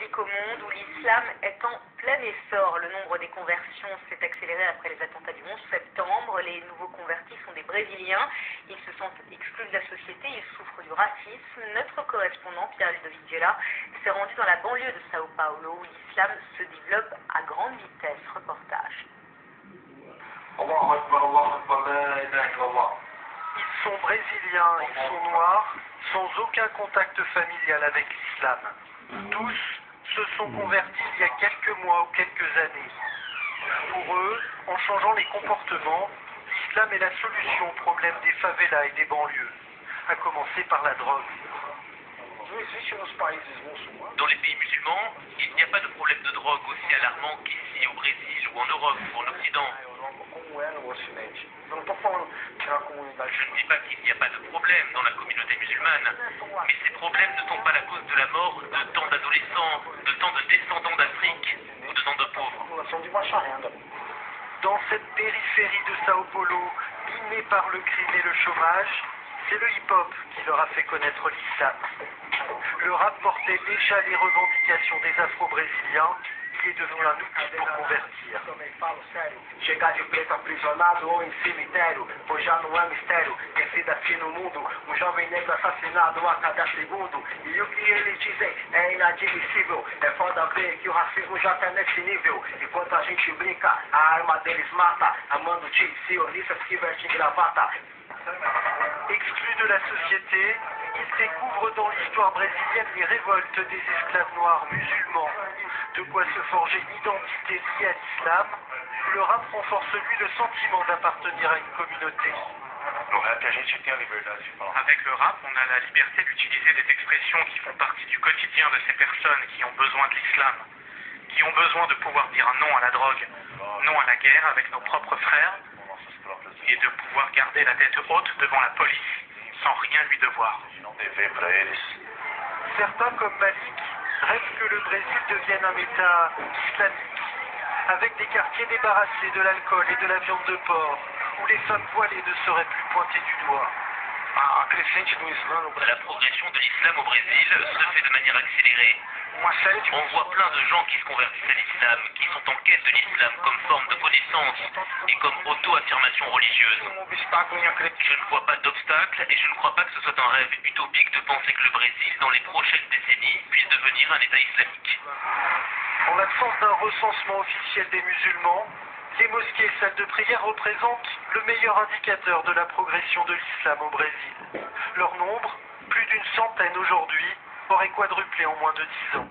évangélique au monde où l'islam est en plein essor. Le nombre des conversions s'est accéléré après les attentats du 11 septembre. Les nouveaux convertis sont des Brésiliens. Ils se sentent exclus de la société, ils souffrent du racisme. Notre correspondant Pierre-Ludovic Viella s'est rendu dans la banlieue de Sao Paulo où l'islam se développe à grande vitesse. Reportage. Ils sont brésiliens, ils sont noirs, sans aucun contact familial avec l'islam. Tous se sont convertis il y a quelques mois ou quelques années. Pour eux, en changeant les comportements, l'islam est la solution au problème des favelas et des banlieues, à commencer par la drogue. Dans les pays musulmans, il n'y a pas de problème de drogue aussi alarmant qu'ici au Brésil ou en Europe ou en Occident. Je ne dis pas qu'il n'y a pas de problème dans la communauté musulmane, mais ces problèmes ne sont pas la cause de la mort de tant d'adolescents, de tant de descendants d'Afrique ou de tant de pauvres. Dans cette périphérie de Sao Paulo, minée par le crime et le chômage, c'est le hip-hop qui leur a fait connaître l'islam. Le rap portait déjà les revendications des Afro-Brésiliens, qui est devenu un outil pour convertir. Chegar de preto aprisionado ou em cemitério, pois já não é mistério, tem vida assim no mundo, jovem negro assassinado a cada segundo, e o que eles dizem é inadmissível, é foda ver que o racismo já tá nesse nível, enquanto a gente brinca, a arma deles mata, amando de sionistas que vestem gravata. Exclus de la société, ils découvrent dans l'histoire brésilienne les révoltes des esclaves noirs musulmans. De quoi se forger une identité liée à l'islam. Le rap renforce lui le sentiment d'appartenir à une communauté. Avec le rap, on a la liberté d'utiliser des expressions qui font partie du quotidien de ces personnes qui ont besoin de l'islam, qui ont besoin de pouvoir dire non à la drogue, non à la guerre avec nos propres frères, et de pouvoir garder la tête haute devant la police, sans rien lui devoir. Certains, comme Malik, rêvent que le Brésil devienne un État islamique, avec des quartiers débarrassés de l'alcool et de la viande de porc, où les femmes voilées ne seraient plus pointées du doigt. La progression de l'islam au Brésil se fait de manière accélérée. On voit plein de gens qui se convertissent à l'islam, qui sont en quête de l'islam comme forme de connaissance et comme auto-affirmation religieuse. Je ne vois pas d'obstacle et je ne crois pas que ce soit un rêve utopique de penser que le Brésil, dans les prochaines décennies, puisse devenir un État islamique. En l'absence d'un recensement officiel des musulmans, les mosquées et salles de prière représentent le meilleur indicateur de la progression de l'islam au Brésil. Leur nombre, plus d'une centaine aujourd'hui, aurait quadruplé en moins de 10 ans.